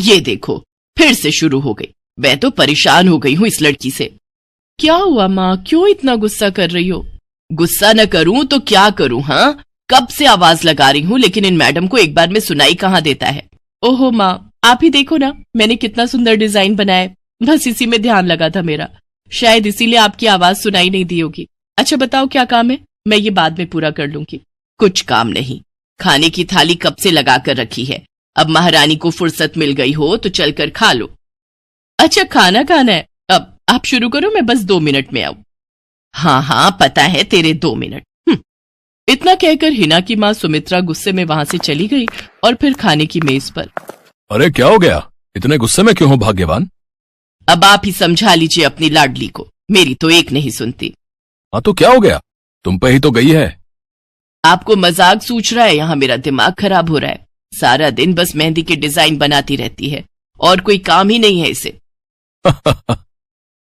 ये देखो फिर से शुरू हो गई। मैं तो परेशान हो गई हूँ इस लड़की से। क्या हुआ माँ, क्यों इतना गुस्सा कर रही हो? गुस्सा न करूं तो क्या करूं? हाँ, कब से आवाज लगा रही हूँ लेकिन इन मैडम को एक बार में सुनाई कहाँ देता है। ओहो माँ, आप ही देखो ना, मैंने कितना सुंदर डिजाइन बनाया है, बस इसी में ध्यान लगा था मेरा, शायद इसीलिए आपकी आवाज सुनाई नहीं दी होगी। अच्छा बताओ क्या काम है, मैं ये बाद में पूरा कर लूंगी। कुछ काम नहीं, खाने की थाली कब से लगा कर रखी है, अब महारानी को फुर्सत मिल गई हो तो चलकर खा लो। अच्छा खाना खाना है, अब आप शुरू करो, मैं बस 2 मिनट में आऊं। हाँ हाँ पता है तेरे 2 मिनट। इतना कहकर हिना की माँ सुमित्रा गुस्से में वहां से चली गई और फिर खाने की मेज पर। अरे क्या हो गया, इतने गुस्से में क्यों हो भाग्यवान? अब आप ही समझा लीजिए अपनी लाडली को, मेरी तो एक नहीं सुनती। हाँ तो क्या हो गया, तुम पे ही तो गई है। आपको मजाक सूझ रहा है? यहाँ मेरा दिमाग खराब हो रहा है, सारा दिन बस मेहंदी के डिजाइन बनाती रहती है और कोई काम ही नहीं है इसे।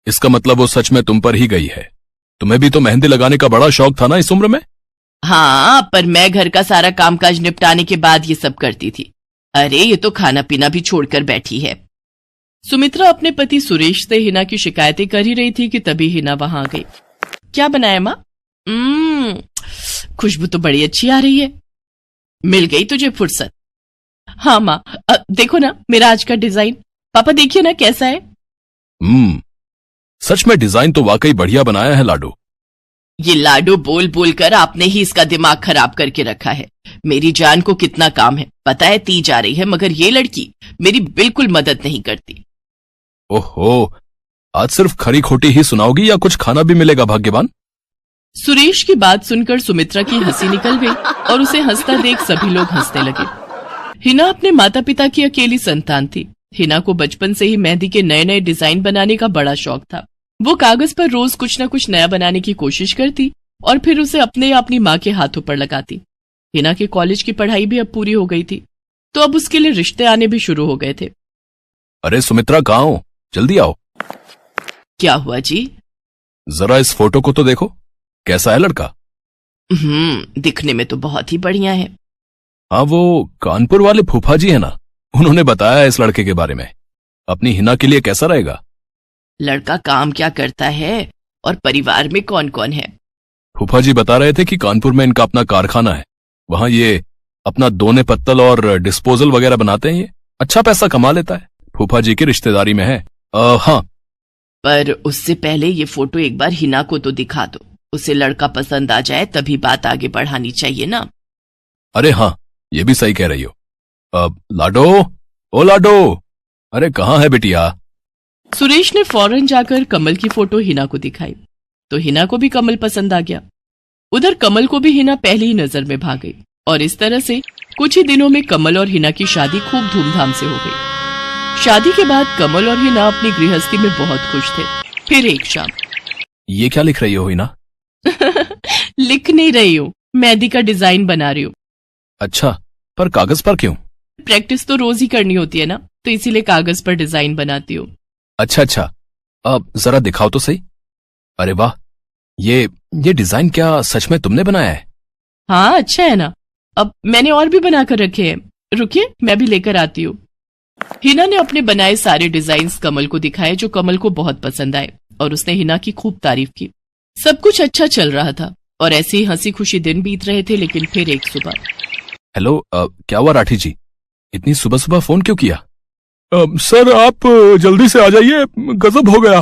इसका मतलब वो सच में तुम पर ही गई है। तुम्हें भी तो मेहंदी लगाने का बड़ा शौक था ना इस उम्र में। हाँ, पर मैं घर का सारा कामकाज निपटाने के बाद ये सब करती थी। अरे ये तो खाना पीना भी छोड़कर बैठी है। सुमित्रा अपने पति सुरेश से हिना की शिकायतें कर ही रही थी कि तभी हिना वहां आ गई। क्या बनाया माँ? खुशबू तो बड़ी अच्छी आ रही है। मिल गई तुझे फुर्सत? हाँ माँ, देखो ना मेरा आज का डिजाइन, पापा देखिए ना कैसा है। सच में डिजाइन तो वाकई बढ़िया बनाया है लाडो। ये लाडो बोल बोल कर आपने ही इसका दिमाग खराब करके रखा है। मेरी जान को कितना काम है पता है, ती जा रही है, मगर ये लड़की मेरी बिल्कुल मदद नहीं करती। ओहो, आज सिर्फ खरी खोटी ही सुनाओगी या कुछ खाना भी मिलेगा भाग्यवान? सुरेश की बात सुनकर सुमित्रा की हंसी निकल गई और उसे हंसता देख सभी लोग हंसने लगे। हिना अपने माता पिता की अकेली संतान थी। हिना को बचपन से ही मेहंदी के नए नए डिजाइन बनाने का बड़ा शौक था। वो कागज पर रोज कुछ न कुछ नया बनाने की कोशिश करती और फिर उसे अपने या अपनी माँ के हाथों पर लगाती। हिना के कॉलेज की पढ़ाई भी अब पूरी हो गई थी, तो अब उसके लिए रिश्ते आने भी शुरू हो गए थे। अरे सुमित्रा कहाँ हो, जल्दी आओ। क्या हुआ जी? जरा इस फोटो को तो देखो, कैसा है लड़का? दिखने में तो बहुत ही बढ़िया है। हाँ, वो कानपुर वाले फूफा जी है ना, उन्होंने बताया इस लड़के के बारे में। अपनी हिना के लिए कैसा रहेगा? लड़का काम क्या करता है और परिवार में कौन कौन है? फूफा जी बता रहे थे कि कानपुर में इनका अपना कारखाना है, वहां ये अपना दोने पत्तल और डिस्पोजल वगैरह बनाते हैं। ये अच्छा पैसा कमा लेता है, फूफा जी की रिश्तेदारी में है। हाँ, पर उससे पहले ये फोटो एक बार हिना को तो दिखा दो, उसे लड़का पसंद आ जाए तभी बात आगे बढ़ानी चाहिए ना। अरे हाँ, ये भी सही कह रही हो। लाडो, ओ लाडो, अरे कहाँ है बिटिया? सुरेश ने फौरन जाकर कमल की फोटो हिना को दिखाई तो हिना को भी कमल पसंद आ गया। उधर कमल को भी हिना पहली ही नजर में भा गई और इस तरह से कुछ ही दिनों में कमल और हिना की शादी खूब धूमधाम से हो गई। शादी के बाद कमल और हिना अपनी गृहस्थी में बहुत खुश थे। फिर एक शाम। ये क्या लिख रही हो हिना? लिख नहीं रही हूँ, मेहंदी का डिजाइन बना रही हूँ। अच्छा, पर कागज पर क्यों? प्रैक्टिस तो रोज ही करनी होती है ना, तो इसीलिए कागज पर डिजाइन बनाती हूँ। अच्छा, अब जरा दिखाओ तो सही। अरे वाह, ये डिजाइन क्या सच में तुमने बनाया है? हाँ अच्छा है ना, अब मैंने और भी बनाकर रखे हैं, रुकिए मैं भी लेकर आती हूँ। हिना ने अपने बनाए सारे डिजाइन्स कमल को दिखाए जो कमल को बहुत पसंद आए और उसने हिना की खूब तारीफ की। सब कुछ अच्छा चल रहा था और ऐसे ही हंसी खुशी दिन बीत रहे थे। लेकिन फिर एक सुबह। हेलो, क्या हुआ राठी जी, इतनी सुबह सुबह फोन क्यों किया? सर आप जल्दी से आ जाइए, गजब हो गया,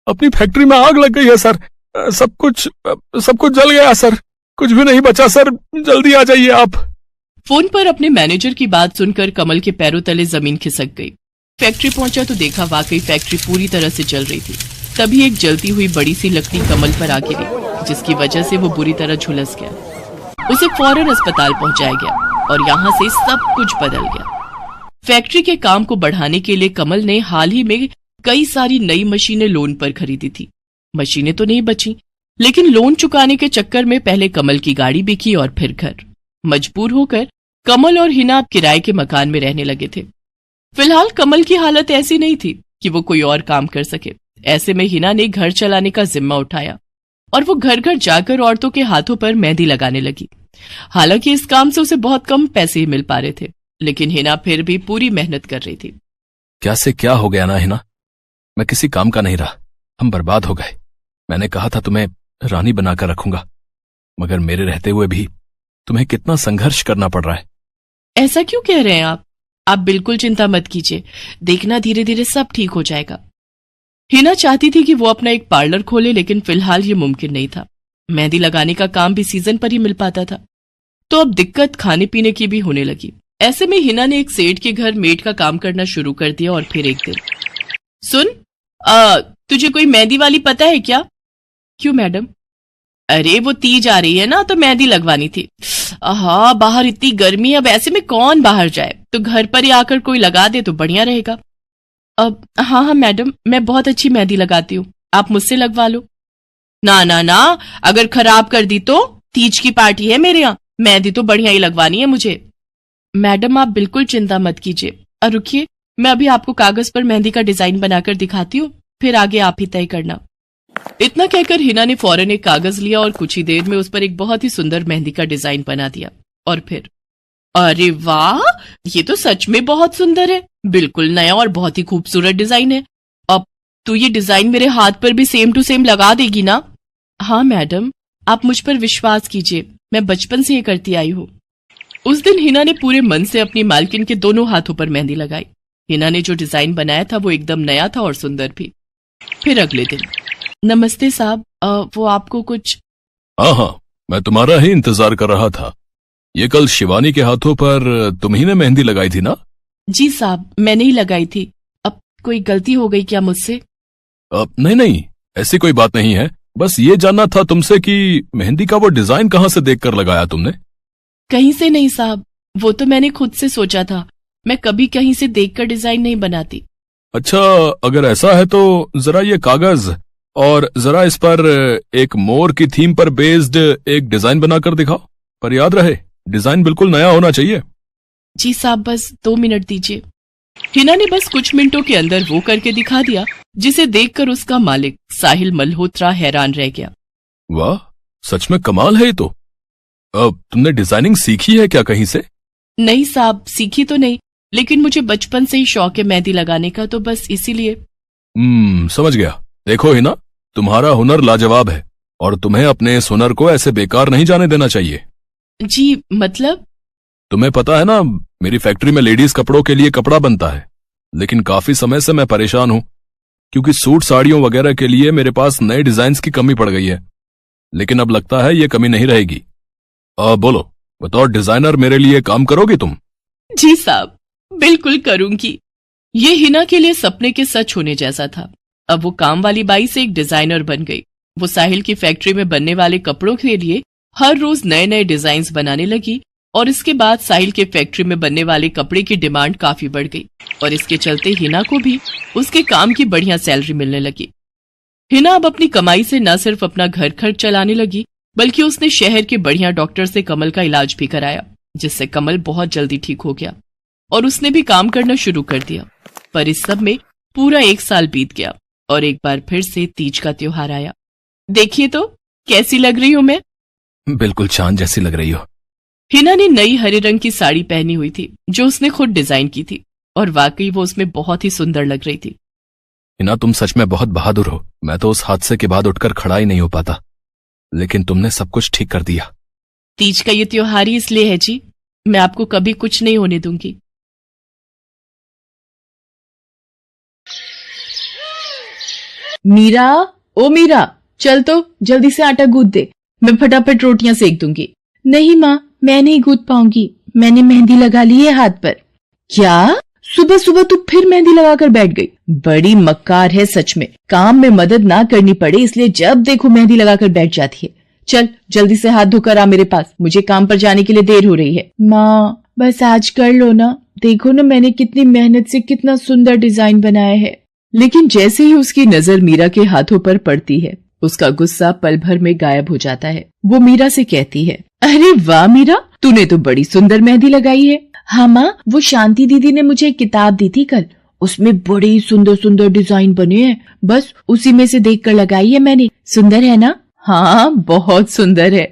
अपनी फैक्ट्री में आग लग गई है सर, सब कुछ जल गया सर, कुछ भी नहीं बचा सर, जल्दी आ जाइए आप। फोन पर अपने मैनेजर की बात सुनकर कमल के पैरों तले जमीन खिसक गई। फैक्ट्री पहुंचा तो देखा वाकई फैक्ट्री पूरी तरह से जल रही थी। तभी एक जलती हुई बड़ी सी लकड़ी कमल पर आ गिरी, जिसकी वजह से वो बुरी तरह झुलस गया। उसे फौरन अस्पताल पहुंचाया गया और यहाँ से सब कुछ बदल गया। फैक्ट्री के काम को बढ़ाने के लिए कमल ने हाल ही में कई सारी नई मशीनें लोन पर खरीदी थी। मशीनें तो नहीं बची, लेकिन लोन चुकाने के चक्कर में पहले कमल की गाड़ी बिकी और फिर घर। मजबूर होकर कमल और हिना अब किराए के मकान में रहने लगे थे। फिलहाल कमल की हालत ऐसी नहीं थी कि वो कोई और काम कर सके। ऐसे में हिना ने घर चलाने का जिम्मा उठाया और वो घर घर जाकर औरतों के हाथों पर मेहंदी लगाने लगी। हालांकि इस काम से उसे बहुत कम पैसे ही मिल पा रहे थे, लेकिन हिना फिर भी पूरी मेहनत कर रही थी। क्या से क्या हो गया ना हिना, मैं किसी काम का नहीं रहा, हम बर्बाद हो गए। मैंने कहा था तुम्हें रानी बनाकर रखूंगा, मगर मेरे रहते हुए भी तुम्हें कितना संघर्ष करना पड़ रहा है। ऐसा क्यों कह रहे हैं आप बिल्कुल चिंता मत कीजिए, देखना धीरे धीरे सब ठीक हो जाएगा। हिना चाहती थी कि वो अपना एक पार्लर खोले, लेकिन फिलहाल ये मुमकिन नहीं था। मेहंदी लगाने का काम भी सीजन पर ही मिल पाता था, तो अब दिक्कत खाने पीने की भी होने लगी। ऐसे में हिना ने एक सेठ के घर मेड का काम करना शुरू कर दिया। और फिर एक दिन, सुन, तुझे कोई मेहंदी वाली पता है क्या? क्यों मैडम? अरे वो तीज आ रही है ना, तो मेहंदी लगवानी थी। हाँ, बाहर इतनी गर्मी है, अब ऐसे में कौन बाहर जाए, तो घर पर ही आकर कोई लगा दे तो बढ़िया रहेगा। अब हाँ मैडम, मैं बहुत अच्छी मेहंदी लगाती हूँ, आप मुझसे लगवा लो। ना ना ना, अगर खराब कर दी तो? तीज की पार्टी है मेरे यहाँ, मेहंदी तो बढ़िया ही लगवानी है मुझे। मैडम आप बिल्कुल चिंता मत कीजिए, और रुकिए, मैं अभी आपको कागज पर मेहंदी का डिजाइन बनाकर दिखाती हूँ, फिर आगे आप ही तय करना। इतना कहकर हिना ने फौरन एक कागज लिया और कुछ ही देर में उस पर एक बहुत ही सुंदर मेहंदी का डिजाइन बना दिया। और फिर, अरे वाह, ये तो सच में बहुत सुंदर है, बिल्कुल नया और बहुत ही खूबसूरत डिजाइन है। अब तो ये डिजाइन मेरे हाथ पर भी सेम टू सेम लगा देगी ना? हाँ मैडम, आप मुझ पर विश्वास कीजिए, मैं बचपन से ये करती आई हूँ। उस दिन हिना ने पूरे मन से अपनी मालकिन के दोनों हाथों पर मेहंदी लगाई। हिना ने जो डिजाइन बनाया था वो एकदम नया था और सुंदर भी। फिर अगले दिन, नमस्ते साहब, वो आपको कुछ? हाँ, मैं तुम्हारा ही इंतजार कर रहा था। ये कल शिवानी के हाथों पर तुम ही ने मेहंदी लगाई थी ना? जी साहब, मैंने ही लगाई थी। अब कोई गलती हो गई क्या मुझसे? नहीं, ऐसी कोई बात नहीं है, बस ये जानना था तुमसे कि मेहंदी का वो डिजाइन कहाँ से देखकर लगाया तुमने? कहीं से नहीं साहब, वो तो मैंने खुद से सोचा था, मैं कभी कहीं से देखकर डिजाइन नहीं बनाती। अच्छा, अगर ऐसा है तो जरा ये कागज और जरा इस पर एक मोर की थीम पर बेस्ड एक डिजाइन बनाकर दिखाओ, पर याद रहे डिजाइन बिल्कुल नया होना चाहिए। जी साहब, बस 2 मिनट दीजिए। हिना ने बस कुछ मिनटों के अंदर वो करके दिखा दिया, जिसे देखकर उसका मालिक साहिल मल्होत्रा हैरान रह गया। वाह, सच में कमाल है ये तो। अब तुमने डिजाइनिंग सीखी है क्या कहीं से? नहीं साहब, सीखी तो नहीं, लेकिन मुझे बचपन से ही शौक है मेहंदी लगाने का, तो बस इसीलिए। समझ गया। देखो हिना, तुम्हारा हुनर लाजवाब है और तुम्हें अपने इस हुनर को ऐसे बेकार नहीं जाने देना चाहिए। जी मतलब? तुम्हें पता है ना, मेरी फैक्ट्री में लेडीज कपड़ों के लिए कपड़ा बनता है, लेकिन काफी समय से मैं परेशान हूं क्योंकि सूट साड़ियों वगैरह के लिए मेरे पास नए डिजाइन की कमी पड़ गई है। लेकिन अब लगता है ये कमी नहीं रहेगी। बोलो, बतौर डिजाइनर मेरे लिए काम करोगी तुम? जी साहब, बिल्कुल करूंगी। ये हिना के लिए सपने के सच होने जैसा था। अब वो काम वाली बाई से एक डिजाइनर बन गई। वो साहिल की फैक्ट्री में बनने वाले कपड़ों के लिए हर रोज नए नए डिजाइन बनाने लगी, और इसके बाद साहिल के फैक्ट्री में बनने वाले कपड़े की डिमांड काफी बढ़ गई, और इसके चलते हिना को भी उसके काम की बढ़िया सैलरी मिलने लगी। हिना अब अपनी कमाई से न सिर्फ अपना घर खर्च चलाने लगी, बल्कि उसने शहर के बढ़िया डॉक्टर से कमल का इलाज भी कराया, जिससे कमल बहुत जल्दी ठीक हो गया और उसने भी काम करना शुरू कर दिया। पर इस सब में पूरा 1 साल बीत गया और एक बार फिर से तीज का त्योहार आया। देखिए तो कैसी लग रही हूं मैं? बिल्कुल चांद जैसी लग रही हो। हिना ने नई हरे रंग की साड़ी पहनी हुई थी, जो उसने खुद डिजाइन की थी, और वाकई वो उसमें बहुत ही सुंदर लग रही थी। हिना, तुम सच में बहुत बहादुर हो। मैं तो उस हादसे के बाद उठकर खड़ा ही नहीं हो पाता, लेकिन तुमने सब कुछ ठीक कर दिया। तीज का ये त्योहार ही इसलिए है जी, मैं आपको कभी कुछ नहीं होने दूंगी। मीरा, ओ मीरा, चल तो जल्दी से आटा गूंथ दे, मैं फटाफट रोटियां सेक दूंगी। नहीं माँ, मैं नहीं गूंथ पाऊंगी, मैंने मेहंदी लगा ली है हाथ पर। क्या? सुबह सुबह तू फिर मेहंदी लगाकर बैठ गई? बड़ी मक्कार है सच में, काम में मदद ना करनी पड़े इसलिए जब देखो मेहंदी लगाकर बैठ जाती है। चल जल्दी से हाथ धोकर आ मेरे पास, मुझे काम पर जाने के लिए देर हो रही है। माँ बस आज कर लो ना, देखो ना मैंने कितनी मेहनत से कितना सुंदर डिजाइन बनाया है। लेकिन जैसे ही उसकी नजर मीरा के हाथों पर पड़ती है, उसका गुस्सा पल भर में गायब हो जाता है। वो मीरा से कहती है, अरे वाह मीरा, तूने तो बड़ी सुंदर मेहंदी लगाई है। हाँ माँ, वो शांति दीदी ने मुझे एक किताब दी थी कल, उसमें बड़े सुंदर सुंदर डिजाइन बने हैं, बस उसी में से देखकर लगाई है मैंने। सुंदर है ना? हाँ बहुत सुंदर है।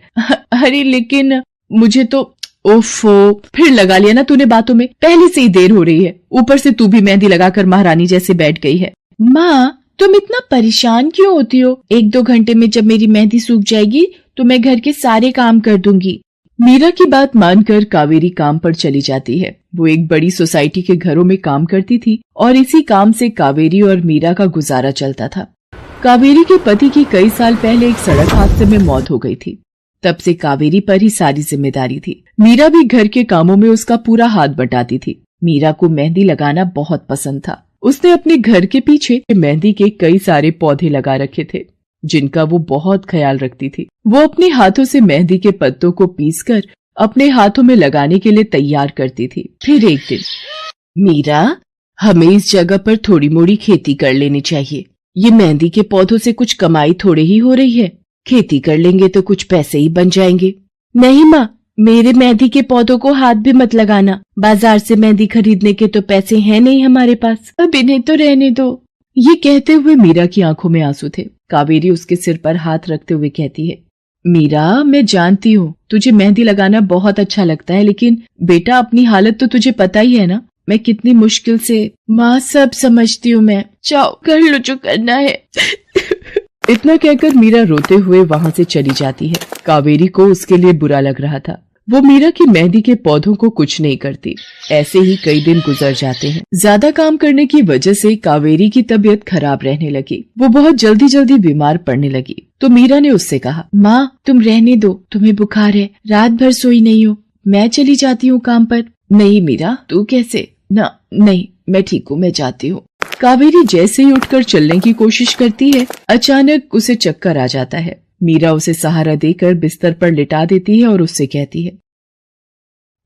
अरे लेकिन मुझे तो ओफो, फिर लगा लिया ना तूने बातों में। पहले से ही देर हो रही है, ऊपर से तू भी मेहंदी लगाकर महारानी जैसे बैठ गई है। माँ, तुम इतना परेशान क्यों होती हो? 1-2 घंटे में जब मेरी मेहंदी सूख जाएगी तो मैं घर के सारे काम कर दूंगी। मीरा की बात मानकर कावेरी काम पर चली जाती है। वो एक बड़ी सोसाइटी के घरों में काम करती थी और इसी काम से कावेरी और मीरा का गुजारा चलता था। कावेरी के पति की कई साल पहले एक सड़क हादसे में मौत हो गई थी। तब से कावेरी पर ही सारी जिम्मेदारी थी। मीरा भी घर के कामों में उसका पूरा हाथ बटाती थी। मीरा को मेहंदी लगाना बहुत पसंद था। उसने अपने घर के पीछे मेहंदी के कई सारे पौधे लगा रखे थे, जिनका वो बहुत ख्याल रखती थी। वो अपने हाथों से मेहंदी के पत्तों को पीसकर अपने हाथों में लगाने के लिए तैयार करती थी। फिर एक दिन, मीरा, हमें इस जगह पर थोड़ी मोड़ी खेती कर लेनी चाहिए। ये मेहंदी के पौधों से कुछ कमाई थोड़ी ही हो रही है। खेती कर लेंगे तो कुछ पैसे ही बन जाएंगे। नहीं माँ, मेरे मेहंदी के पौधों को हाथ भी मत लगाना। बाजार से मेहंदी खरीदने के तो पैसे हैं नहीं हमारे पास। अब इन्हें तो रहने दो। ये कहते हुए मीरा की आंखों में आंसू थे। कावेरी उसके सिर पर हाथ रखते हुए कहती है, मीरा, मैं जानती हूँ तुझे मेहंदी लगाना बहुत अच्छा लगता है, लेकिन बेटा अपनी हालत तो तुझे पता ही है ना। मैं कितनी मुश्किल से। माँ, सब समझती हूँ मैं। जाओ कर लो जो करना है। इतना कहकर मीरा रोते हुए वहाँ से चली जाती है। कावेरी को उसके लिए बुरा लग रहा था। वो मीरा की मेहंदी के पौधों को कुछ नहीं करती। ऐसे ही कई दिन गुजर जाते हैं। ज्यादा काम करने की वजह से कावेरी की तबीयत खराब रहने लगी। वो बहुत जल्दी जल्दी बीमार पड़ने लगी। तो मीरा ने उससे कहा, माँ, तुम रहने दो, तुम्हें बुखार है, रात भर सोई नहीं हो, मैं चली जाती हूँ काम पर। नहीं मीरा, तू कैसे? ना नहीं, मैं ठीक हूँ, मैं जाती हूँ। कावेरी जैसे ही उठकर चलने की कोशिश करती है, अचानक उसे चक्कर आ जाता है। मीरा उसे सहारा देकर बिस्तर पर लिटा देती है और उससे कहती है,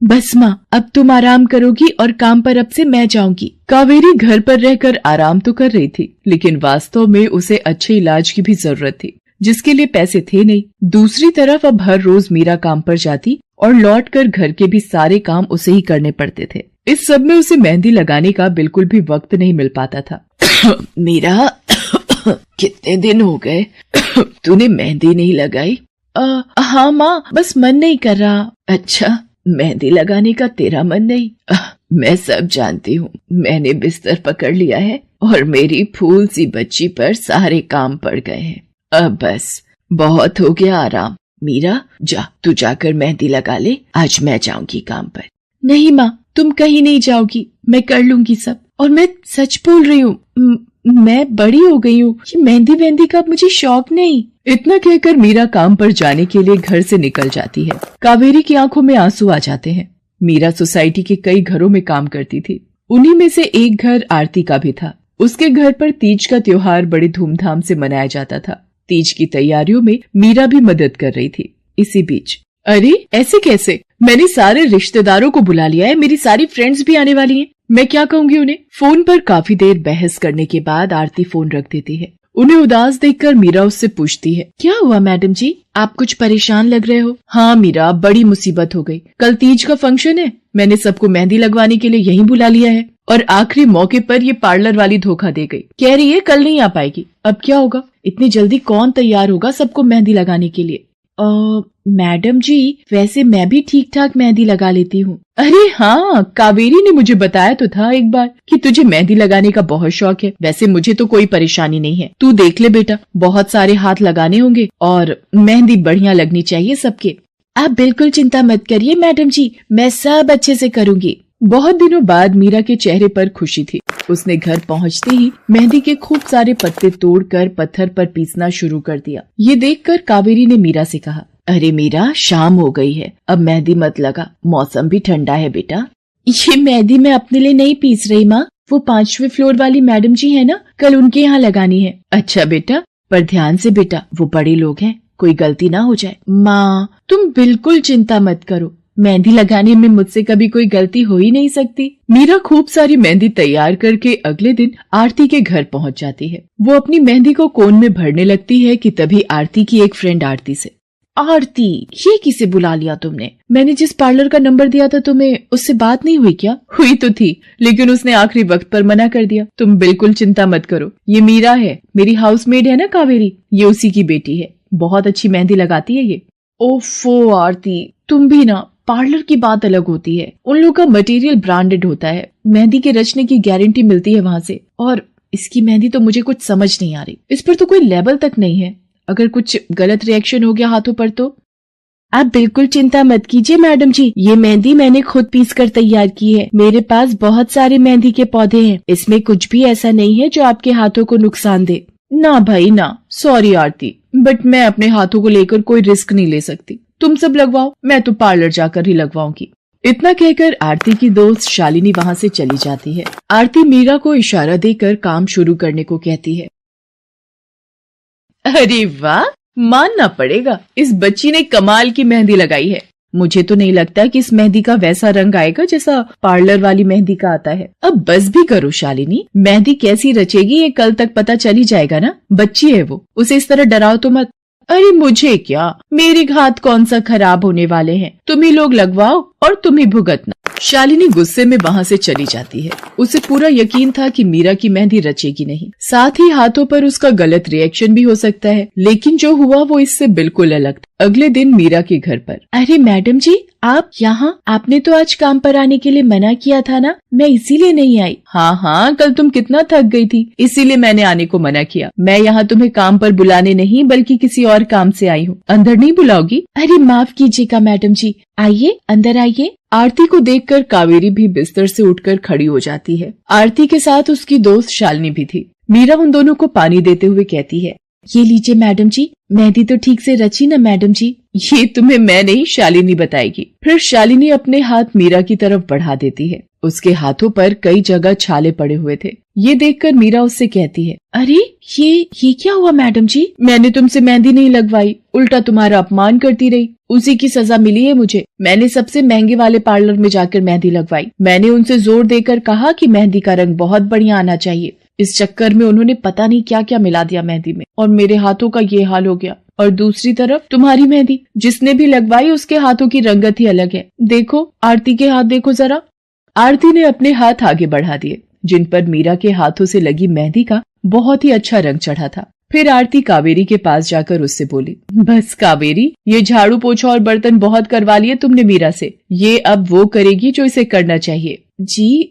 बस माँ, अब तुम आराम करोगी और काम पर अब से मैं जाऊंगी। कावेरी घर पर रहकर आराम तो कर रही थी, लेकिन वास्तव में उसे अच्छे इलाज की भी जरूरत थी, जिसके लिए पैसे थे नहीं। दूसरी तरफ अब हर रोज मीरा काम पर जाती और लौटकर घर के भी सारे काम उसे ही करने पड़ते थे। इस सब में उसे मेहंदी लगाने का बिल्कुल भी वक्त नहीं मिल पाता था। मीरा, कितने दिन हो गए तूने मेहंदी नहीं लगाई? हाँ माँ, बस मन नहीं कर रहा। अच्छा, मेहंदी लगाने का तेरा मन नहीं? मैं सब जानती हूँ। मैंने बिस्तर पकड़ लिया है और मेरी फूल सी बच्ची पर सारे काम पड़ गए हैं। अब बस बहुत हो गया आराम। मीरा, जा, तू जाकर मेहंदी लगा ले, आज मैं जाऊंगी काम पर। नहीं माँ, तुम कहीं नहीं जाओगी, मैं कर लूंगी सब। और मैं सच बोल रही हूँ, मैं बड़ी हो गई हूँ, ये मेहंदी वेहंदी का मुझे शौक नहीं। इतना कहकर मीरा काम पर जाने के लिए घर से निकल जाती है। कावेरी की आंखों में आंसू आ जाते हैं। मीरा सोसाइटी के कई घरों में काम करती थी। उन्हीं में से एक घर आरती का भी था। उसके घर पर तीज का त्योहार बड़े धूमधाम से मनाया जाता था। तीज की तैयारियों में मीरा भी मदद कर रही थी। इसी बीच, अरे ऐसे कैसे? मैंने सारे रिश्तेदारों को बुला लिया है, मेरी सारी फ्रेंड्स भी आने वाली हैं। मैं क्या कहूँगी उन्हें? फोन पर काफी देर बहस करने के बाद आरती फोन रख देती है। उन्हें उदास देखकर मीरा उससे पूछती है, क्या हुआ मैडम जी, आप कुछ परेशान लग रहे हो? हाँ मीरा, बड़ी मुसीबत हो गई। कल तीज का फंक्शन है, मैंने सबको मेहंदी लगवाने के लिए यहीं बुला लिया है और आखिरी मौके पर ये पार्लर वाली धोखा दे गई। कह रही है कल नहीं आ पाएगी। अब क्या होगा? इतनी जल्दी कौन तैयार होगा सबको मेहंदी लगाने के लिए? मैडम जी, वैसे मैं भी ठीक ठाक मेहंदी लगा लेती हूँ। अरे हाँ, कावेरी ने मुझे बताया तो था एक बार कि तुझे मेहंदी लगाने का बहुत शौक है। वैसे मुझे तो कोई परेशानी नहीं है। तू देख ले बेटा, बहुत सारे हाथ लगाने होंगे और मेहंदी बढ़िया लगनी चाहिए सबके। आप बिल्कुल चिंता मत करिए मैडम जी, मैं सब अच्छे से करूँगी। बहुत दिनों बाद मीरा के चेहरे पर खुशी थी। उसने घर पहुंचते ही मेहंदी के खूब सारे पत्ते तोड़कर पत्थर पर पीसना शुरू कर दिया। ये देखकर कावेरी ने मीरा से कहा, अरे मीरा, शाम हो गई है, अब मेहंदी मत लगा, मौसम भी ठंडा है बेटा। ये मेहंदी मैं अपने लिए नहीं पीस रही माँ, वो 5वें फ्लोर वाली मैडम जी है ना, कल उनके यहाँ लगानी है। अच्छा बेटा, पर ध्यान से बेटा, वो बड़े लोग हैं, कोई गलती ना हो जाए। माँ, तुम बिल्कुल चिंता मत करो, मेहंदी लगाने में मुझसे कभी कोई गलती हो ही नहीं सकती। मीरा खूब सारी मेहंदी तैयार करके अगले दिन आरती के घर पहुंच जाती है। वो अपनी मेहंदी को कोन में भरने लगती है कि तभी आरती की एक फ्रेंड आरती से, आरती, ये किसे बुला लिया तुमने? मैंने जिस पार्लर का नंबर दिया था तुम्हें, उससे बात नहीं हुई क्या? हुई तो थी, लेकिन उसने आखिरी वक्त पर मना कर दिया। तुम बिल्कुल चिंता मत करो, ये मीरा है, मेरी हाउसमेड है ना कावेरी, ये उसी की बेटी है। बहुत अच्छी मेहंदी लगाती है ये। ओफो आरती, तुम भी ना, पार्लर की बात अलग होती है, उन लोगों का मटेरियल ब्रांडेड होता है, मेहंदी के रचने की गारंटी मिलती है वहां से। और इसकी मेहंदी तो मुझे कुछ समझ नहीं आ रही, इस पर तो कोई लेबल तक नहीं है। अगर कुछ गलत रिएक्शन हो गया हाथों पर तो। आप बिल्कुल चिंता मत कीजिए मैडम जी, ये मेहंदी मैंने खुद पीस कर तैयार की है। मेरे पास बहुत सारे मेहंदी के पौधे हैं, इसमें कुछ भी ऐसा नहीं है जो आपके हाथों को नुकसान दे। ना भाई ना, सॉरी आरती, बट मैं अपने हाथों को लेकर कोई रिस्क नहीं ले सकती। तुम सब लगवाओ, मैं तो पार्लर जाकर ही लगवाऊंगी। इतना कहकर आरती की दोस्त शालिनी वहां से चली जाती है। आरती मीरा को इशारा देकर काम शुरू करने को कहती है। अरे वाह, मानना पड़ेगा, इस बच्ची ने कमाल की मेहंदी लगाई है। मुझे तो नहीं लगता कि इस मेहंदी का वैसा रंग आएगा जैसा पार्लर वाली मेहंदी का आता है। अब बस भी करो शालिनी, मेहंदी कैसी रचेगी ये कल तक पता चल ही जाएगा ना। बच्ची है वो, उसे इस तरह डराओ तो मत। अरे मुझे क्या, मेरे हाथ कौन सा खराब होने वाले हैं, तुम ही लोग लगवाओ और तुम ही भुगतना। शालिनी गुस्से में वहां से चली जाती है। उसे पूरा यकीन था कि मीरा की मेहंदी रचेगी नहीं, साथ ही हाथों पर उसका गलत रिएक्शन भी हो सकता है, लेकिन जो हुआ वो इससे बिल्कुल अलग था। अगले दिन मीरा के घर पर। अरे मैडम जी, आप यहाँ? आपने तो आज काम पर आने के लिए मना किया था ना, मैं इसीलिए नहीं आई। हाँ हाँ, कल तुम कितना थक गई थी, इसीलिए मैंने आने को मना किया। मैं यहाँ तुम्हें काम पर बुलाने नहीं बल्कि किसी और काम से आई हूँ। अंदर नहीं बुलाओगी? अरे माफ कीजिएगा मैडम जी, आइए अंदर आइए। आरती को देखकर कावेरी भी बिस्तर से उठकर खड़ी हो जाती है। आरती के साथ उसकी दोस्त शालिनी भी थी। मीरा उन दोनों को पानी देते हुए कहती है, ये लीजिए मैडम जी, मेहंदी तो ठीक से रची ना मैडम जी? ये तुम्हें मैं नहीं, शालिनी बताएगी। फिर शालिनी अपने हाथ मीरा की तरफ बढ़ा देती है। उसके हाथों पर कई जगह छाले पड़े हुए थे। ये देखकर मीरा उससे कहती है, अरे ये क्या हुआ मैडम जी? मैंने तुमसे मेहंदी नहीं लगवाई, उल्टा तुम्हारा अपमान करती रही, उसी की सजा मिली है मुझे। मैंने सबसे महंगे वाले पार्लर में जाकर मेहंदी लगवाई। मैंने उनसे जोर देकर कहा कि मेहंदी का रंग बहुत बढ़िया आना चाहिए। इस चक्कर में उन्होंने पता नहीं क्या क्या मिला दिया मेहंदी में, और मेरे हाथों का ये हाल हो गया। और दूसरी तरफ तुम्हारी मेहंदी, जिसने भी लगवाई उसके हाथों की रंगत ही अलग है। देखो आरती के हाथ देखो जरा। आरती ने अपने हाथ आगे बढ़ा दिए, जिन पर मीरा के हाथों से लगी मेहंदी का बहुत ही अच्छा रंग चढ़ा था। फिर आरती कावेरी के पास जाकर उससे बोली, बस कावेरी, ये झाड़ू पोछा और बर्तन बहुत करवा लिए तुमने मीरा से, ये अब वो करेगी जो इसे करना चाहिए। जी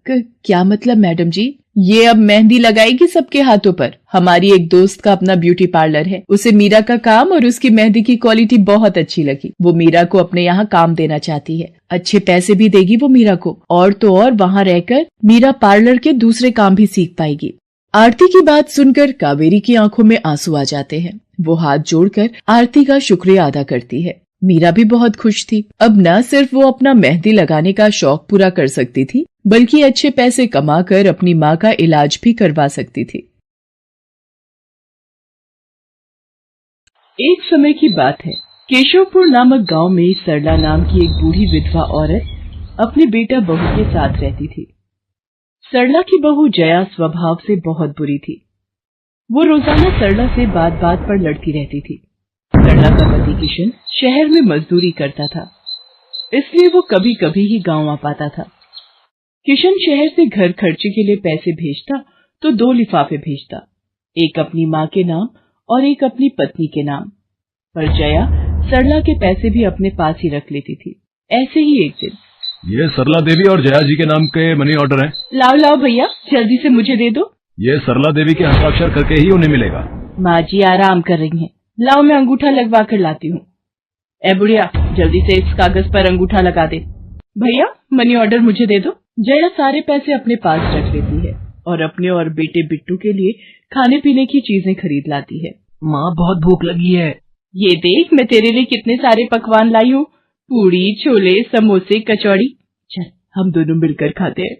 क्या मतलब मैडम जी? ये अब मेहंदी लगाएगी सबके हाथों पर। हमारी एक दोस्त का अपना ब्यूटी पार्लर है, उसे मीरा का काम और उसकी मेहंदी की क्वालिटी बहुत अच्छी लगी। वो मीरा को अपने यहाँ काम देना चाहती है, अच्छे पैसे भी देगी वो मीरा को, और तो और वहाँ रहकर मीरा पार्लर के दूसरे काम भी सीख पाएगी। आरती की बात सुनकर कावेरी की आंखों में आंसू आ जाते हैं। वो हाथ जोड़कर आरती का शुक्रिया अदा करती है। मीरा भी बहुत खुश थी। अब न सिर्फ वो अपना मेहंदी लगाने का शौक पूरा कर सकती थी, बल्कि अच्छे पैसे कमाकर अपनी माँ का इलाज भी करवा सकती थी। एक समय की बात है, केशवपुर नामक गांव में सरला नाम की एक बूढ़ी विधवा औरत अपने बेटा बहू के साथ रहती थी। सरला की बहू जया स्वभाव से बहुत बुरी थी। वो रोजाना सरला से बात बात पर लड़ती रहती थी। सरला का पति किशन शहर में मजदूरी करता था, इसलिए वो कभी कभी ही गांव आ पाता था। किशन शहर से घर खर्चे के लिए पैसे भेजता तो 2 लिफाफे भेजता, एक अपनी माँ के नाम और एक अपनी पत्नी के नाम। पर जया सरला के पैसे भी अपने पास ही रख लेती थी। ऐसे ही एक दिन, ये सरला देवी और जया जी के नाम के मनी ऑर्डर हैं। लाओ लाओ भैया, जल्दी से मुझे दे दो। ये सरला देवी के हस्ताक्षर करके ही उन्हें मिलेगा। माँ जी आराम कर रही हैं, लाओ मैं अंगूठा लगवा कर लाती हूँ। ए बुढ़िया, जल्दी से इस कागज पर अंगूठा लगा दे। भैया मनी ऑर्डर मुझे दे दो। जया सारे पैसे अपने पास रख लेती है और अपने और बेटे बिट्टू के लिए खाने पीने की चीजें खरीद लाती है। माँ बहुत भूख लगी है। ये देख, मैं तेरे लिए कितने सारे पकवान लाई हूँ, पूड़ी, छोले, समोसे, कचौड़ी। चल हम दोनों मिलकर खाते हैं,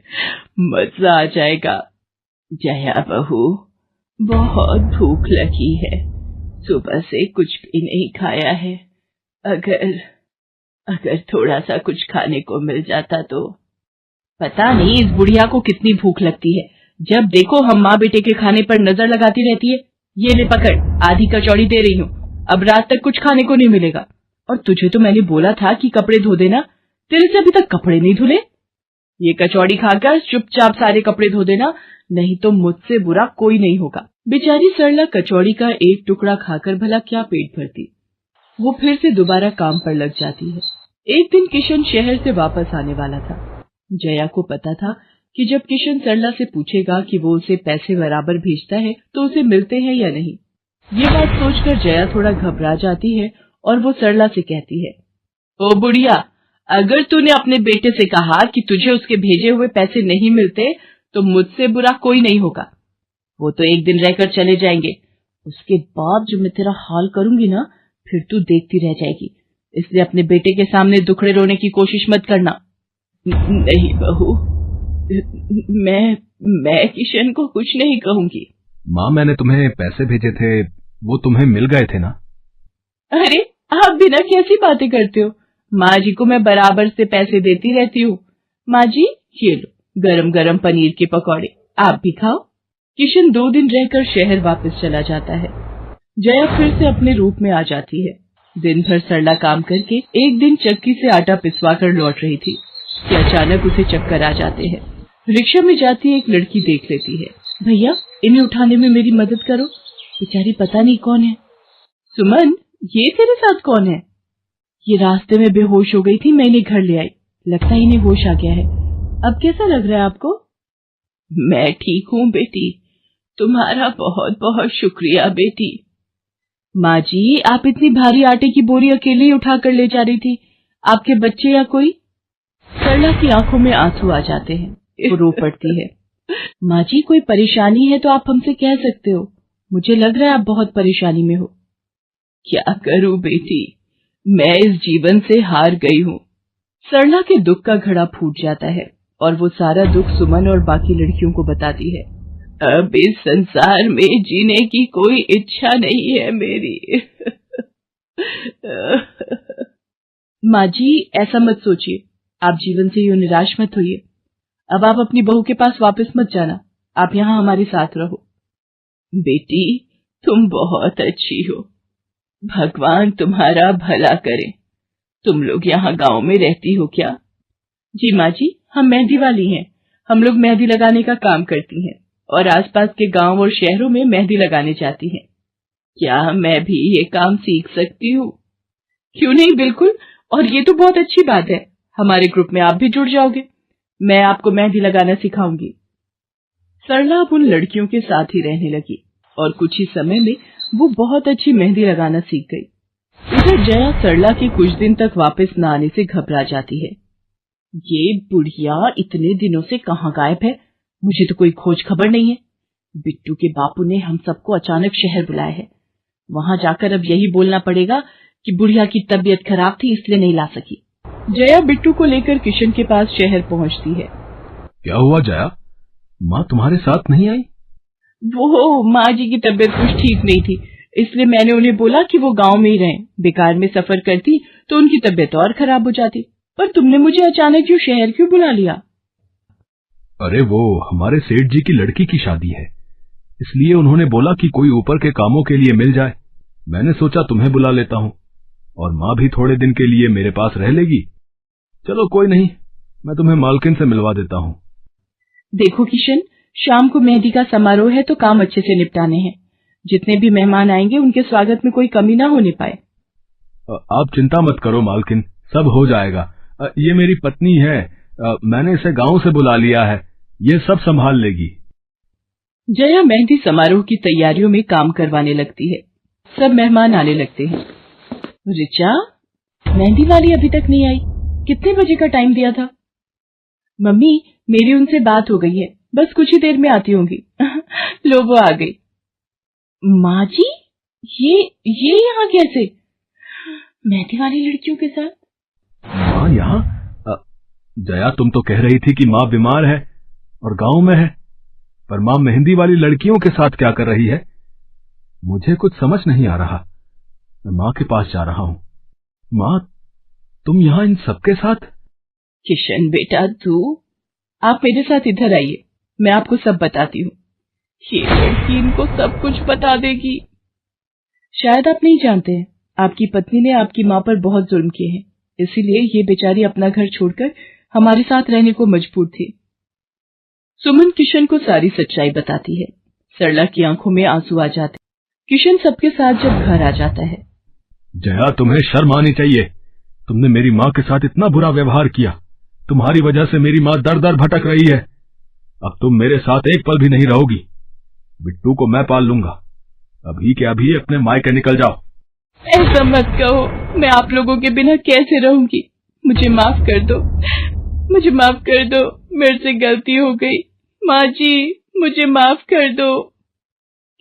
मजा आ जाएगा। जया बहू, बहुत भूख लगी है, सुबह से कुछ भी नहीं खाया है। अगर थोड़ा सा कुछ खाने को मिल जाता तो। पता नहीं इस बुढ़िया को कितनी भूख लगती है, जब देखो हम माँ बेटे के खाने पर नजर लगाती रहती है। ये ले पकड़, आधी कचौड़ी दे रही हूँ, अब रात तक कुछ खाने को नहीं मिलेगा। और तुझे तो मैंने बोला था कि कपड़े धो देना, तेरे से अभी तक कपड़े नहीं धुले। ये कचौड़ी खाकर चुपचाप सारे कपड़े धो देना, नहीं तो मुझसे बुरा कोई नहीं होगा। बेचारी सरला कचौड़ी का एक टुकड़ा खाकर भला क्या पेट भरती। वो फिर से दोबारा काम पर लग जाती है। एक दिन किशन शहर से वापस आने वाला था। जया को पता था कि जब किशन सरला से पूछेगा कि वो उसे पैसे बराबर भेजता है तो उसे मिलते हैं या नहीं। ये बात सोचकर जया थोड़ा घबरा जाती है और वो सरला से कहती है, ओ बुढ़िया, अगर तूने अपने बेटे से कहा कि तुझे उसके भेजे हुए पैसे नहीं मिलते तो मुझसे बुरा कोई नहीं होगा। वो तो एक दिन रहकर चले जाएंगे, उसके बाद जो मैं तेरा हाल करूंगी ना, फिर तू देखती रह जाएगी। इसलिए अपने बेटे के सामने दुखड़े रोने की कोशिश मत करना। नहीं बहू, मैं किशन को कुछ नहीं कहूंगी। माँ, मैंने तुम्हें पैसे भेजे थे, वो तुम्हें मिल गए थे ना? अरे आप बिना कैसी बातें करते हो? माँ जी को मैं बराबर से पैसे देती रहती हूँ। माँ जी, ये लो गरम गरम पनीर के पकौड़े, आप भी खाओ। किशन 2 दिन रहकर शहर वापस चला जाता है। जया फिर से अपने रूप में आ जाती है। दिन भर सरला काम करके एक दिन चक्की से आटा पिसवा कर लौट रही थी कि अचानक उसे चक्कर आ जाते हैं। रिक्शा में जाती एक लड़की देख लेती है। भैया, इन्हें उठाने में मेरी मदद करो, बेचारी पता नहीं कौन है। सुमन, ये तेरे साथ कौन है? ये रास्ते में बेहोश हो गई थी, मैं इन्हें घर ले आई, लगता है इन्हें होश आ गया है। अब कैसा लग रहा है आपको? मैं ठीक हूँ बेटी, तुम्हारा बहुत बहुत शुक्रिया बेटी। माँ जी, आप इतनी भारी आटे की बोरी अकेले ही उठा कर ले जा रही थी, आपके बच्चे या कोई? सरला की आंखों में आंसू आ जाते हैं, वो रो पड़ती है। माँ जी, कोई परेशानी है तो आप हमसे कह सकते हो, मुझे लग रहा है आप बहुत परेशानी में हो। क्या करूं बेटी, मैं इस जीवन से हार गई हूँ। सरला के दुख का घड़ा फूट जाता है और वो सारा दुख सुमन और बाकी लड़कियों को बताती है। अब इस संसार में जीने की कोई इच्छा नहीं है मेरी। माँ जी, ऐसा मत सोचिए, आप जीवन से यूं निराश मत होइए। अब आप अपनी बहू के पास वापस मत जाना, आप यहाँ हमारे साथ रहो। बेटी, तुम बहुत अच्छी हो, भगवान तुम्हारा भला करे। तुम लोग यहाँ गांव में रहती हो क्या? जी माँ जी, हम मेहंदी वाली हैं, हम लोग मेहंदी लगाने का काम करती हैं और आसपास के गांव और शहरों में मेहंदी लगाने जाती हैं। क्या मैं भी ये काम सीख सकती हूँ? क्यों नहीं, बिल्कुल, और ये तो बहुत अच्छी बात है, हमारे ग्रुप में आप भी जुड़ जाओगे, मैं आपको मेहंदी लगाना सिखाऊंगी। सरला अब उन लड़कियों के साथ ही रहने लगी और कुछ ही समय में वो बहुत अच्छी मेहंदी लगाना सीख गई। इधर जया सरला के कुछ दिन तक वापस न आने से घबरा जाती है। ये बुढ़िया इतने दिनों से कहाँ गायब है, मुझे तो कोई खोज खबर नहीं है। बिट्टू के बापू ने हम सबको अचानक शहर बुलाया है, वहां जाकर अब यही बोलना पड़ेगा कि बुढ़िया की तबीयत खराब थी इसलिए नहीं ला सकी। जया बिट्टू को लेकर किशन के पास शहर पहुंचती है। क्या हुआ जया, माँ तुम्हारे साथ नहीं आई? वो माँ जी की तबीयत कुछ ठीक नहीं थी, इसलिए मैंने उन्हें बोला कि वो गांव में ही रहें, बेकार में सफर करती तो उनकी तबीयत और खराब हो जाती। पर तुमने मुझे अचानक क्यों शहर क्यों बुला लिया? अरे वो हमारे सेठ जी की लड़की की शादी है, इसलिए उन्होंने बोला कि कोई ऊपर के कामों के लिए मिल जाए। मैंने सोचा तुम्हें बुला लेता हूँ, और माँ भी थोड़े दिन के लिए मेरे पास रह लेगी। चलो कोई नहीं, मैं तुम्हें मालकिन से मिलवा देता हूँ। देखो किशन, शाम को मेहंदी का समारोह है तो काम अच्छे से निपटाने हैं, जितने भी मेहमान आएंगे उनके स्वागत में कोई कमी ना होने पाए। आप चिंता मत करो मालकिन, सब हो जाएगा। ये मेरी पत्नी है, मैंने इसे गांव से बुला लिया है, ये सब संभाल लेगी। जया मेहंदी समारोह की तैयारियों में काम करवाने लगती है। सब मेहमान आने लगते हैं। रिचा, मेहंदी वाली अभी तक नहीं आई, कितने बजे का टाइम दिया था? मम्मी, मेरी उनसे बात हो गई है, बस कुछ ही देर में आती होंगी। लो वो आ गई। माँ जी, ये यहाँ कैसे? मेहंदी वाली लड़कियों के साथ? माँ यहाँ? जया, तुम तो कह रही थी कि माँ बीमार है और गांव में है, पर माँ मेहंदी वाली लड़कियों के साथ क्या कर रही है? मुझे कुछ समझ नहीं आ रहा। मैं माँ के पास जा रहा हूँ। माँ, तुम यहाँ इन सबके साथ? किशन बेटा, आप मेरे साथ इधर आइए, मैं आपको सब बताती हूँ। ये लड़की इनको सब कुछ बता देगी। शायद आप नहीं जानते हैं, आपकी पत्नी ने आपकी माँ पर बहुत जुल्म किए हैं, इसीलिए ये बेचारी अपना घर छोड़कर हमारे साथ रहने को मजबूर थी। सुमन किशन को सारी सच्चाई बताती है। सरला की आंखों में आंसू आ जाते। किशन सबके साथ जब घर आ जाता है। जया, तुम्हें शर्म आनी चाहिए, तुमने मेरी माँ के साथ इतना बुरा व्यवहार किया। तुम्हारी वजह से मेरी माँ दर दर भटक रही है। अब तुम मेरे साथ एक पल भी नहीं रहोगी। बिट्टू को मैं पाल लूंगा। अभी के अभी अपने मायके निकल जाओ। ऐसा मत कहो, मैं आप लोगों के बिना कैसे रहूंगी। मुझे माफ कर दो, मुझे माफ कर दो, मेरे से गलती हो गई। माँ जी मुझे माफ कर दो।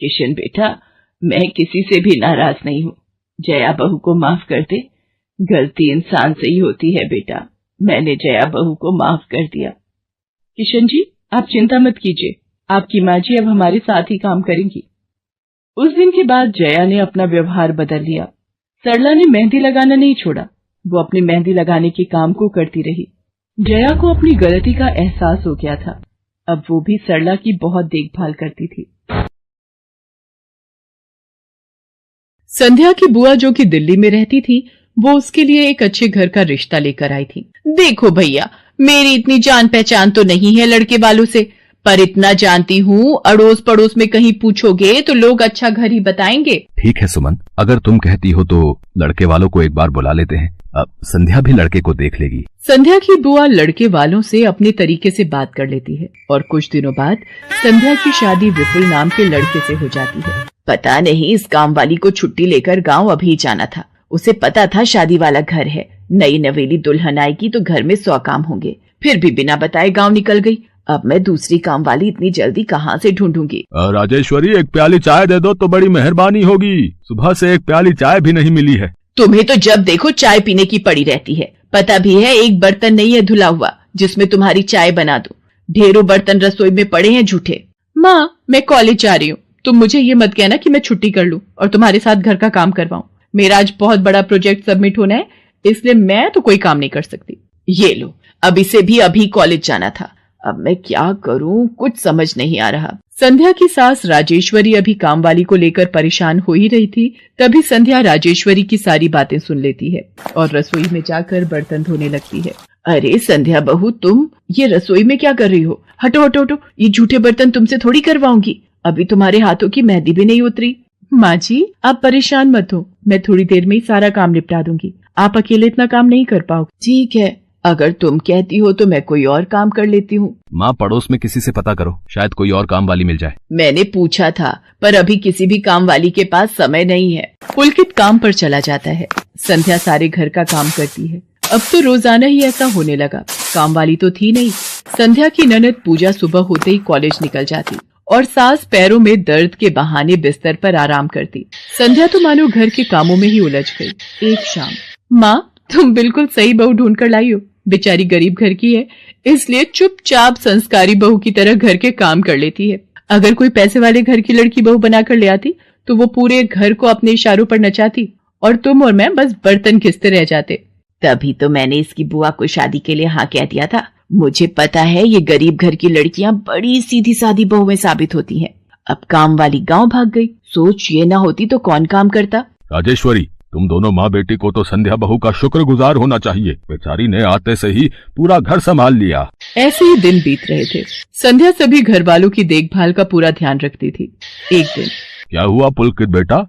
किशन बेटा, मैं किसी से भी नाराज नहीं हूँ। जया बहू को माफ कर दे। गलती इंसान से ही होती है बेटा। मैंने जया बहू को माफ कर दिया। किशन जी आप चिंता मत कीजिए, आपकी माँ जी अब हमारे साथ ही काम करेंगी। उस दिन के बाद जया ने अपना व्यवहार बदल लिया। सरला ने मेहंदी लगाना नहीं छोड़ा। वो अपनी मेहंदी लगाने के काम को करती रही। जया को अपनी गलती का एहसास हो गया था। अब वो भी सरला की बहुत देखभाल करती थी। संध्या की बुआ जो कि दिल्ली में रहती थी, वो उसके लिए एक अच्छे घर का रिश्ता लेकर आई थी। देखो भैया, मेरी इतनी जान पहचान तो नहीं है लड़के वालों से, पर इतना जानती हूँ अड़ोस पड़ोस में कहीं पूछोगे तो लोग अच्छा घर ही बताएंगे। ठीक है सुमन, अगर तुम कहती हो तो लड़के वालों को एक बार बुला लेते हैं। अब संध्या भी लड़के को देख लेगी। संध्या की बुआ लड़के वालों से अपने तरीके से बात कर लेती है और कुछ दिनों बाद संध्या की शादी विपुल नाम के लड़के से हो जाती है। पता नहीं इस काम वाली को छुट्टी लेकर गांव अभी जाना था। उसे पता था शादी वाला घर है, नई नवेली दुल्हन आएगी तो घर में 100 काम होंगे, फिर भी बिना बताए गांव निकल गई। अब मैं दूसरी काम वाली इतनी जल्दी कहाँ से ढूंढूंगी। राजेश्वरी, एक प्याली चाय दे दो तो बड़ी मेहरबानी होगी। सुबह से एक प्याली चाय भी नहीं मिली है। तुम्हें तो जब देखो चाय पीने की पड़ी रहती है। पता भी है एक बर्तन नहीं है धुला हुआ जिसमें तुम्हारी चाय बना दो। ढेरों बर्तन रसोई में पड़े हैं झूठे। माँ मैं कॉलेज जा रही हूँ, तुम मुझे ये मत कहना कि मैं छुट्टी कर लूँ और तुम्हारे साथ घर का काम करवाऊँ। मेरा आज बहुत बड़ा प्रोजेक्ट सबमिट होना है, इसलिए मैं तो कोई काम नहीं कर सकती। ये लो, अब इसे भी अभी कॉलेज जाना था। अब मैं क्या करूं, कुछ समझ नहीं आ रहा। संध्या की सास राजेश्वरी अभी काम वाली को लेकर परेशान हो ही रही थी। तभी संध्या राजेश्वरी की सारी बातें सुन लेती है और रसोई में जाकर बर्तन धोने लगती है। अरे संध्या बहू, तुम ये रसोई में क्या कर रही हो? हटो हटो हटो, ये झूठे बर्तन तुमसे थोड़ी करवाऊंगी। अभी तुम्हारे हाथों की मेहंदी भी नहीं उतरी। माँ जी आप परेशान मत हो, मैं थोड़ी देर में ही सारा काम निपटा दूंगी। आप अकेले इतना काम नहीं कर पाओगे। ठीक है, अगर तुम कहती हो तो मैं कोई और काम कर लेती हूँ। माँ पड़ोस में किसी से पता करो, शायद कोई और काम वाली मिल जाए। मैंने पूछा था पर अभी किसी भी काम वाली के पास समय नहीं है। पुलकित काम पर चला जाता है। संध्या सारे घर का काम करती है। अब तो रोजाना ही ऐसा होने लगा। काम वाली तो थी नहीं। संध्या की ननद पूजा सुबह होते ही कॉलेज निकल जाती और सास पैरों में दर्द के बहाने बिस्तर पर आराम करती। संध्या तो मानो घर के कामों में ही उलझ गई। एक शाम, माँ तुम बिल्कुल सही बहू ढूंढ कर लाई हो। बेचारी गरीब घर की है, इसलिए चुपचाप संस्कारी बहू की तरह घर के काम कर लेती है। अगर कोई पैसे वाले घर की लड़की बहू बनाकर ले आती तो वो पूरे घर को अपने इशारों पर नचाती और तुम और मैं बस बर्तन घिसते रह जाते। तभी तो मैंने इसकी बुआ को शादी के लिए हाँ कह दिया था। मुझे पता है ये गरीब घर की लड़कियां बड़ी सीधी सादी बहुएं साबित होती हैं। अब काम वाली गांव भाग गई। सोच ये ना होती तो कौन काम करता। राजेश्वरी, तुम दोनों माँ बेटी को तो संध्या बहू का शुक्रगुजार होना चाहिए। बेचारी ने आते से ही पूरा घर संभाल लिया। ऐसे ही दिन बीत रहे थे। संध्या सभी घर वालों की देखभाल का पूरा ध्यान रखती थी। एक दिन, क्या हुआ पुलकित बेटा,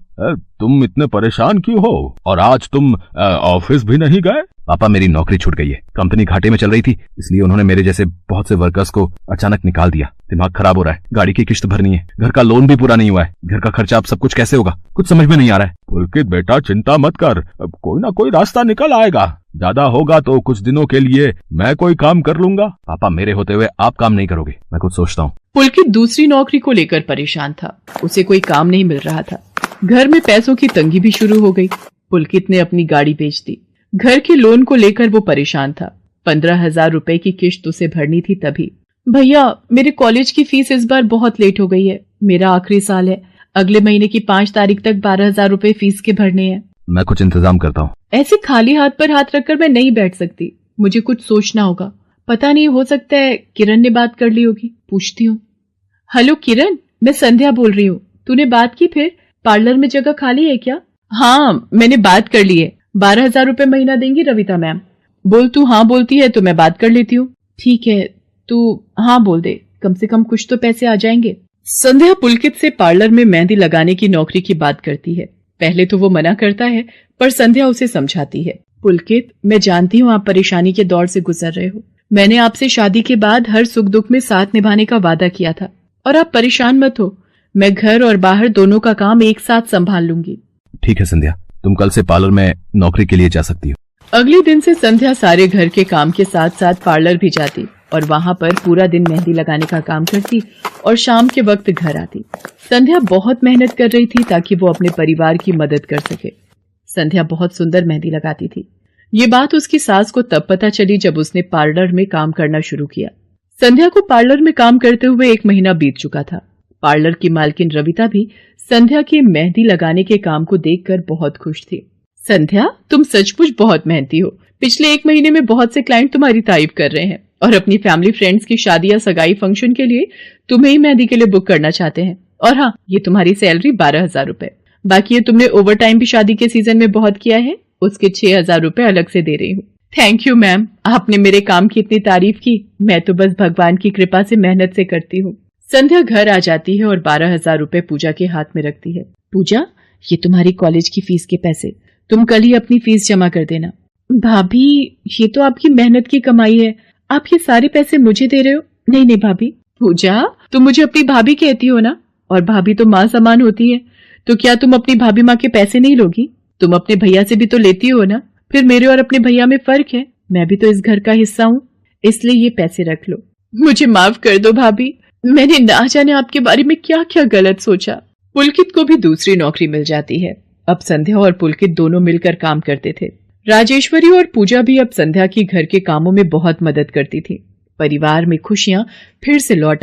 तुम इतने परेशान क्यों हो? और आज तुम ऑफिस भी नहीं गए? पापा मेरी नौकरी छूट गई है। कंपनी घाटे में चल रही थी, इसलिए उन्होंने मेरे जैसे बहुत से वर्कर्स को अचानक निकाल दिया। दिमाग खराब हो रहा है, गाड़ी की किश्त भरनी है, घर का लोन भी पूरा नहीं हुआ है। घर का खर्चा अब सब कुछ कैसे होगा, कुछ समझ में नहीं आ रहा है। पुलकित बेटा चिंता मत कर, अब कोई ना कोई रास्ता निकल आएगा। ज्यादा होगा तो कुछ दिनों के लिए मैं कोई काम कर लूंगा। पापा मेरे होते हुए आप काम नहीं करोगे, मैं कुछ सोचता हूँ। पुलकित दूसरी नौकरी को लेकर परेशान था। उसे कोई काम नहीं मिल रहा था। घर में पैसों की तंगी भी शुरू हो गई। पुलकित ने अपनी गाड़ी बेच दी। घर के लोन को लेकर वो परेशान था। 15,000 रुपए की किश्त उसे भरनी थी। तभी, भैया मेरे कॉलेज की फीस इस बार बहुत लेट हो गई है। मेरा आखिरी साल है, अगले महीने की 5 तारीख तक 12,000 रुपए फीस के भरने हैं। मैं कुछ इंतजाम करता हूँ। ऐसे खाली हाथ पर हाथ रखकर मैं नहीं बैठ सकती, मुझे कुछ सोचना होगा। पता नहीं, हो सकता है किरण ने बात कर ली होगी, पूछती हूँ। हेलो किरण, मैं संध्या बोल रही हूँ। तूने बात की फिर? पार्लर में जगह खाली है क्या? हाँ मैंने बात कर ली है। 12,000 रुपए महीना देंगी रविता मैम। बोल तू हाँ बोलती है तो मैं बात कर लेती हूँ। ठीक है तू हाँ बोल दे, कम से कम कुछ तो पैसे आ जाएंगे। संध्या पुलकित से पार्लर में मेहंदी लगाने की नौकरी की बात करती है। पहले तो वो मना करता है पर संध्या उसे समझाती है। पुलकित, मैं जानती हूँ आप परेशानी के दौर से गुजर रहे हो। मैंने आपसे शादी के बाद हर सुख दुख में साथ निभाने का वादा किया था और आप परेशान मत हो, मैं घर और बाहर दोनों का काम एक साथ संभाल लूंगी। ठीक है संध्या, तुम कल से पार्लर में नौकरी के लिए जा सकती हो। अगले दिन से संध्या सारे घर के काम के साथ साथ पार्लर भी जाती और वहां पर पूरा दिन मेहंदी लगाने का काम करती और शाम के वक्त घर आती। संध्या बहुत मेहनत कर रही थी ताकि वो अपने परिवार की मदद कर सके। संध्या बहुत सुंदर मेहंदी लगाती थी। ये बात उसकी सास को तब पता चली जब उसने पार्लर में काम करना शुरू किया। संध्या को पार्लर में काम करते हुए 1 महीना बीत चुका था। पार्लर की मालकिन रविता भी संध्या के मेहंदी लगाने के काम को देखकर बहुत खुश थी। संध्या, तुम सचमुच बहुत मेहनती हो। पिछले 1 महीने में बहुत से क्लाइंट तुम्हारी तारीफ कर रहे हैं और अपनी फैमिली फ्रेंड्स की शादी या सगाई फंक्शन के लिए तुम्हें ही मेहंदी के लिए बुक करना चाहते हैं। और हाँ, ये तुम्हारी सैलरी 12,000 रुपए। बाकी ये तुमने ओवर टाइम भी शादी के सीजन में बहुत किया है, उसके 6,000 रुपए अलग से दे रही हूँ। थैंक यू मैम, आपने मेरे काम की इतनी तारीफ की। मैं तो बस भगवान की कृपा से मेहनत से करती हूँ। संध्या घर आ जाती है और 12,000 रुपए पूजा के हाथ में रखती है। पूजा, ये तुम्हारी कॉलेज की फीस के पैसे, तुम कल ही अपनी फीस जमा कर देना। भाभी, ये तो आपकी मेहनत की कमाई है, आप ये सारे पैसे मुझे दे रहे हो? नहीं नहीं भाभी। पूजा, तुम मुझे अपनी भाभी कहती हो ना, और भाभी तो माँ समान होती है, तो क्या तुम अपनी भाभी माँ के पैसे नहीं लोगी? तुम अपने भैया से भी तो लेती हो ना। फिर मेरे और अपने भैया में फर्क है, मैं भी तो इस घर का हिस्सा हूँ, इसलिए ये पैसे रख लो। मुझे माफ कर दो भाभी, मैंने ना जाने आपके बारे में क्या क्या गलत सोचा। पुलकित को भी दूसरी नौकरी मिल जाती है। अब संध्या और पुलकित दोनों मिलकर काम करते थे। राजेश्वरी और पूजा भी अब संध्या की घर के कामों में बहुत मदद करती थी। परिवार में खुशियां फिर से लौट